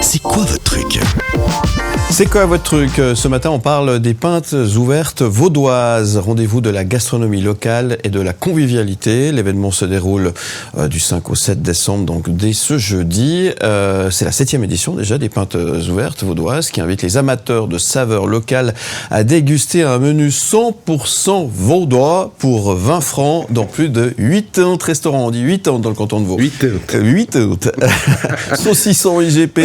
C'est quoi votre truc ? C'est quoi votre truc ? Ce matin, on parle des pintes ouvertes vaudoises. Rendez-vous de la gastronomie locale et de la convivialité. L'événement se déroule du 5 au 7 décembre, donc dès ce jeudi. C'est la 7e édition déjà des pintes ouvertes vaudoises qui invite les amateurs de saveurs locales à déguster un menu 100% vaudois pour 20 francs dans plus de 80 restaurants. On dit 80 dans le canton de Vaud. 80. Saucisson IGP,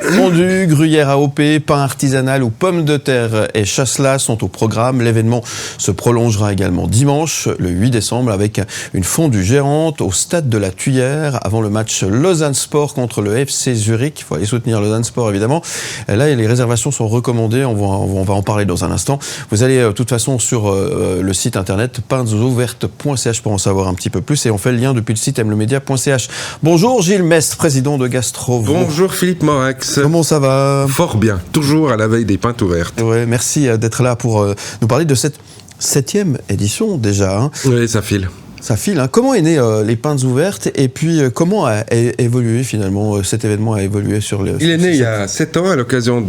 fondue, gruyère AOP, pain artisanal ou pommes de terre et chasselas sont au programme. L'événement se prolongera également dimanche, le 8 décembre, avec une fondue géante au stade de la Tuyère avant le match Lausanne Sport contre le FC Zurich. Il faut aller soutenir Lausanne Sport, évidemment. Et là, les réservations sont recommandées. On va en parler dans un instant. Vous allez, de toute façon, sur le site internet pintesouvertes.ch pour en savoir un petit peu plus. Et on fait le lien depuis le site mlemedia.ch. Bonjour Gilles Mestre, président de Gastro. Bonjour Philippe Morax. Comment ça va ? Fort bien, toujours à la veille des pintes ouvertes. Ouais, merci d'être là pour nous parler de cette 7e édition déjà. Hein. Oui, ça file. Ça file. Hein. Comment est né les pintes ouvertes et puis comment a évolué finalement cet événement a évolué sur le... Il est né il y a 7 ans à l'occasion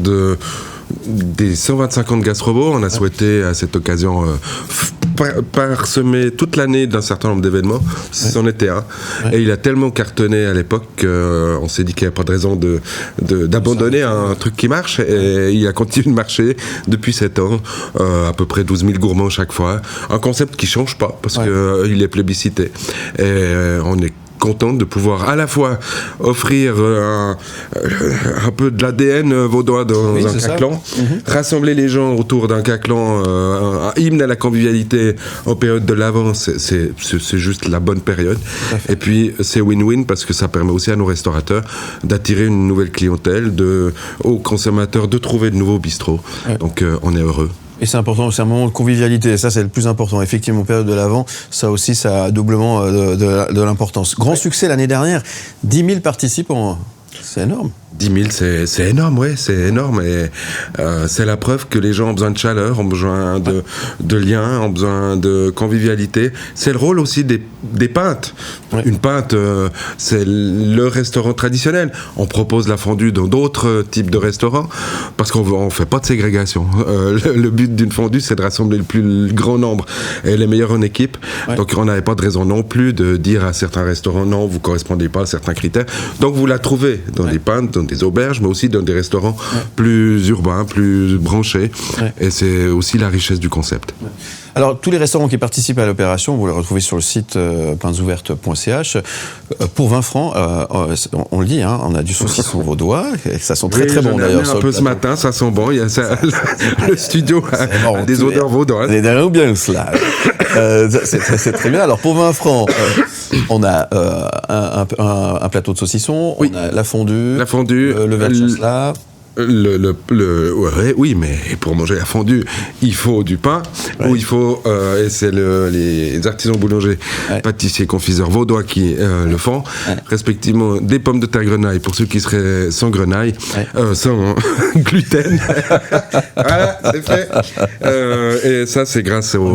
des 125 ans de Gastrobo. On a souhaité à cette occasion parsemer toute l'année d'un certain nombre d'événements. C'en était un. Et il a tellement cartonné à l'époque qu'on s'est dit qu'il n'y a pas de raison d'abandonner un truc qui marche. Et il a continué de marcher depuis 7 ans. À peu près 12 000 gourmands chaque fois. Un concept qui ne change pas parce qu'il est plébiscité. Et on est content de pouvoir à la fois offrir un peu de l'ADN vaudois dans un caclan, rassembler les gens autour d'un caclan, un hymne à la convivialité en période de l'Avent, c'est juste la bonne période. Et puis c'est win-win parce que ça permet aussi à nos restaurateurs d'attirer une nouvelle clientèle, aux consommateurs de trouver de nouveaux bistrots. Donc on est heureux. Et c'est important, c'est un moment de convivialité, et ça c'est le plus important. Effectivement, période de l'Avent, ça aussi, ça a doublement de l'importance. Grand succès l'année dernière, 10 000 participants, c'est énorme. 10 000, c'est énorme, oui, c'est énorme. Et c'est la preuve que les gens ont besoin de chaleur, ont besoin de liens, ont besoin de convivialité. C'est le rôle aussi des pintes. Une pinte, c'est le restaurant traditionnel. On propose la fondue dans d'autres types de restaurants parce qu'on ne fait pas de ségrégation. Le but d'une fondue, c'est de rassembler le plus grand nombre et les meilleurs en équipe. Donc on n'avait pas de raison non plus de dire à certains restaurants non, vous ne correspondez pas à certains critères. Donc vous la trouvez dans des pintes, dans des auberges, mais aussi dans des restaurants plus urbains, plus branchés. Et c'est aussi la richesse du concept. Alors, tous les restaurants qui participent à l'opération, vous les retrouvez sur le site pintesouvertes.ch. Pour 20 francs, on le dit, hein, on a du saucisson vaudois, et ça sent très très bon d'ailleurs. Un peu ce matin, ça sent bon. Il y a le studio a des odeurs vaudoises. C'est dans l'ambiance là. C'est très bien. Alors, pour 20 francs, on a un plateau de saucisson, on a la fondue, le verre de chasselas. Oui, mais pour manger la fondue, il faut du pain, ou il faut, et c'est les artisans boulangers, pâtissiers, confiseurs vaudois qui le font, respectivement des pommes de terre grenaille pour ceux qui seraient sans grenaille, sans gluten. Voilà, c'est fait. Et ça, c'est grâce aux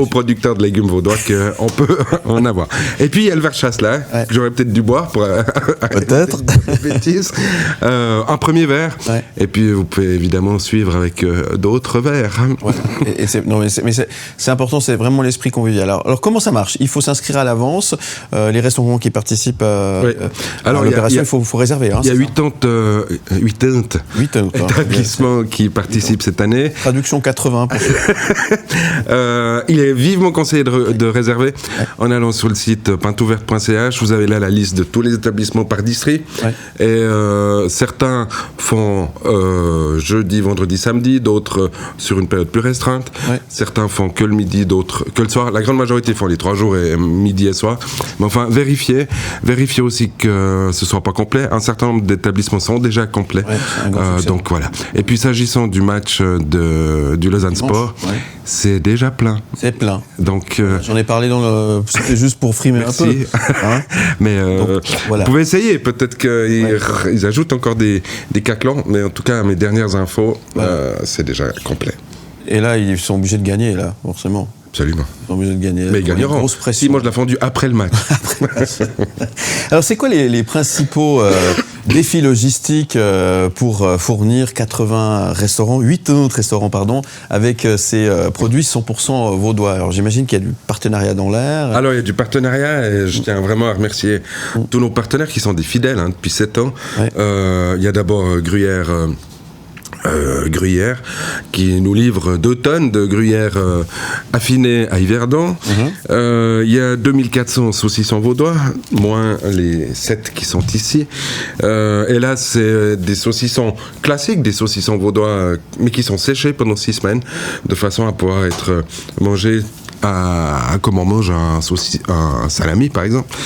producteurs de légumes vaudois qu'on peut en avoir. Et puis, il y a le verre chasselas, que j'aurais peut-être dû boire pour peut-être bêtises. Un premier verre. Et puis vous pouvez évidemment suivre avec d'autres verres. Mais c'est important, c'est vraiment l'esprit convivial. Alors comment ça marche ? Il faut s'inscrire à l'avance. Les restaurants qui participent à l'opération, il faut réserver. Hein, il y a 80 établissements qui participent cette année. Traduction 80. Il est vivement conseillé de réserver en allant sur le site pintesouvertes.ch. Vous avez là la liste de tous les établissements par district. Et certains font jeudi, vendredi, samedi, d'autres sur une période plus restreinte. Certains font que le midi, d'autres que le soir. La grande majorité font les 3 jours et midi et soir. Mais enfin, vérifiez aussi que ce soit pas complet. Un certain nombre d'établissements sont déjà complets. Donc voilà. Et puis s'agissant du match du Lausanne Sport, c'est déjà plein. C'est plein. Donc j'en ai parlé c'était juste pour frimer un peu. Hein, mais vous pouvez essayer. Peut-être qu'ils ajoutent encore des caclans. Mais en tout cas, mes dernières infos, c'est déjà complet. Et là, ils sont obligés de gagner, là, forcément. Absolument. Ils sont obligés de gagner. Mais ils gagneront. Si moi je l'ai fondue après le match. Alors, c'est quoi les principaux défi logistique pour fournir 80 restaurants, 8 autres restaurants, avec ces produits 100% vaudois. Alors j'imagine qu'il y a du partenariat dans l'air. Alors il y a du partenariat et je tiens vraiment à remercier tous nos partenaires qui sont des fidèles depuis 7 ans. Ouais. Il y a d'abord Gruyère qui nous livre 2 tonnes de gruyère affinées à Yverdon. Il y a 2400 saucissons vaudois, moins les 7 qui sont ici. Et là, c'est des saucissons classiques, des saucissons vaudois, mais qui sont séchés pendant 6 semaines, de façon à pouvoir être mangés comme on mange un salami par exemple.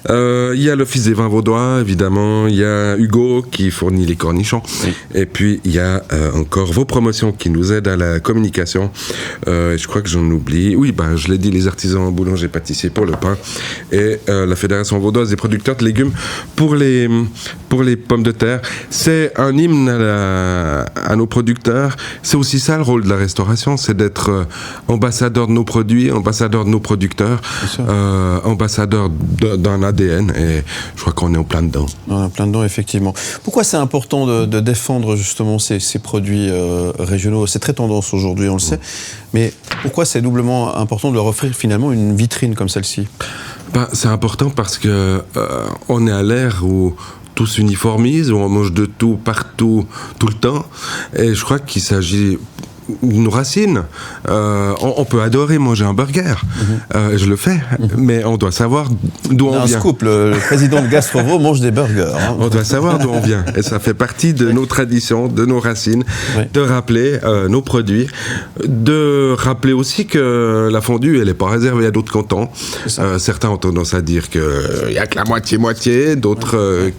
Il y a l'Office des vins vaudois évidemment, il y a Hugo qui fournit les cornichons, et puis il y a encore vos promotions qui nous aident à la communication. Je crois que j'en oublie, je l'ai dit, les artisans boulangers pâtissiers pour le pain, et la Fédération vaudoise des producteurs de légumes pour les pommes de terre. C'est un hymne à nos producteurs. C'est aussi ça le rôle de la restauration, c'est d'être ambassadeur de nos produits, ambassadeur de nos producteurs, ambassadeur d'un ADN, et je crois qu'on est en plein dedans. En plein dedans, effectivement. Pourquoi c'est important de défendre justement ces produits régionaux? C'est très tendance aujourd'hui, on le sait, mais pourquoi c'est doublement important de leur offrir finalement une vitrine comme celle-ci? C'est important parce que on est à l'ère où tout s'uniformise, où on mange de tout, partout, tout le temps, et je crois qu'il s'agit nos racines. On peut adorer manger un burger, je le fais, mais on doit savoir d'où on vient. Un scoop, le président de Gastrovo mange des burgers. On doit savoir d'où on vient, et ça fait partie de nos traditions, de nos racines, de rappeler nos produits, de rappeler aussi que la fondue, elle n'est pas réservée à d'autres cantons. Certains ont tendance à dire qu'il n'y a que la moitié-moitié, d'autres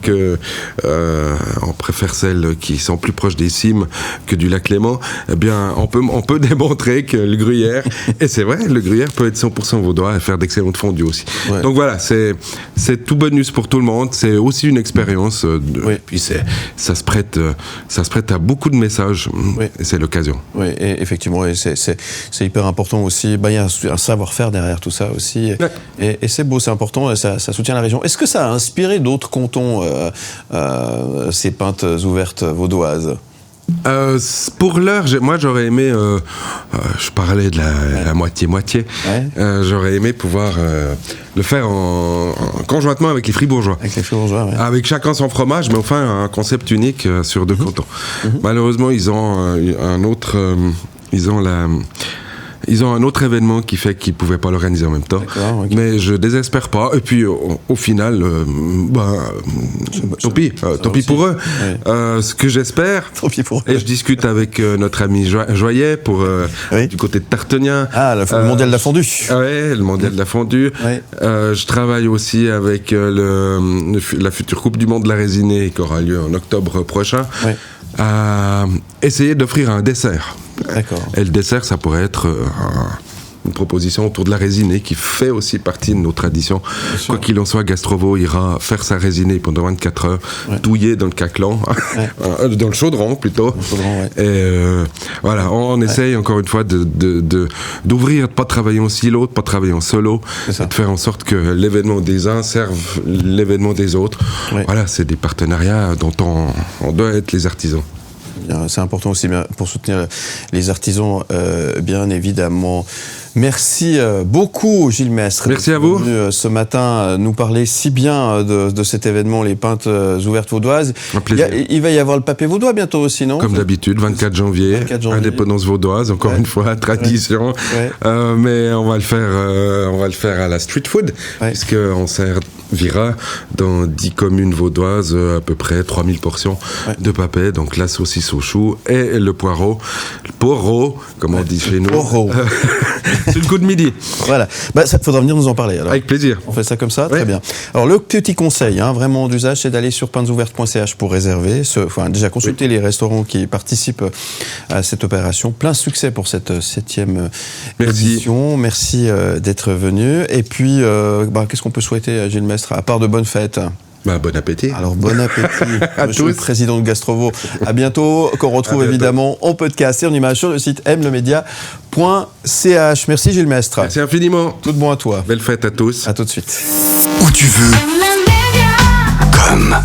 on préfère celles qui sont plus proches des cimes que du lac Léman. Eh bien, on peut démontrer que le gruyère, et c'est vrai, le gruyère peut être 100% vaudois et faire d'excellentes fondues aussi. Donc voilà, c'est tout bonus pour tout le monde, c'est aussi une expérience, puis ça se prête à beaucoup de messages, et c'est l'occasion. Oui, et effectivement, et c'est hyper important aussi, il y a un savoir-faire derrière tout ça aussi, et c'est beau, c'est important, et ça soutient la région. Est-ce que ça a inspiré d'autres cantons, ces pintes ouvertes vaudoises? Pour l'heure, moi j'aurais aimé, je parlais de la moitié-moitié, j'aurais aimé pouvoir le faire conjointement avec les Fribourgeois. Avec les Fribourgeois, avec chacun son fromage, mais enfin un concept unique sur 2 cantons. Malheureusement, ils ont un autre événement qui fait qu'ils ne pouvaient pas l'organiser en même temps. Mais je désespère pas. Et puis, au final, tant pis pour eux. Ce que j'espère, et je discute avec notre ami Joyet du côté de Tartenien. Le mondial de la fondue. Oui, le mondial de la fondue. Je travaille aussi avec la future Coupe du Monde de la résinée qui aura lieu en octobre prochain. À essayer d'offrir un dessert. Et le dessert, ça pourrait être une proposition autour de la résinée qui fait aussi partie de nos traditions. Quoi qu'il en soit, Gastrovo ira faire sa résinée pendant 24 heures, douillée dans le caclan, dans le chaudron plutôt. Et voilà, on essaye encore une fois d'ouvrir, de pas travailler en silo, de pas travailler en solo, de faire en sorte que l'événement des uns serve l'événement des autres. Voilà, c'est des partenariats dont on doit être les artisans. C'est important aussi pour soutenir les artisans, bien évidemment. Merci beaucoup, Gilles Mestre. Merci à vous. Venu ce matin nous parler si bien de cet événement, les pintes ouvertes vaudoises. Un plaisir. Il va y avoir le papé vaudois bientôt aussi, non? Comme d'habitude, 24 janvier, indépendance vaudoise, encore une fois, tradition. Mais on va le faire à la street food, puisqu'on servira dans 10 communes vaudoises à peu près 3000 portions de papé, donc la saucisse au chou et le poireau, comme on dit chez nous. C'est le coup de midi. Voilà. Ça faudra venir nous en parler. Alors. Avec plaisir. On fait ça comme ça, très bien. Alors le petit conseil, vraiment d'usage, c'est d'aller sur pintesouvertes.ch pour réserver. Déjà consulter les restaurants qui participent à cette opération. Plein succès pour cette 7e édition. Merci d'être venu. Et puis, qu'est-ce qu'on peut souhaiter à Gilles Mestre, à part de bonnes fêtes? Bon appétit. Alors, bon appétit, monsieur le président de Gastrovo. À bientôt, qu'on retrouve évidemment en podcast et en image sur le site mlemedia.ch. Merci Gilles Mestre. Merci infiniment. Tout de bon à toi. Belle fête à tous. À tout de suite. Où tu veux. Comme.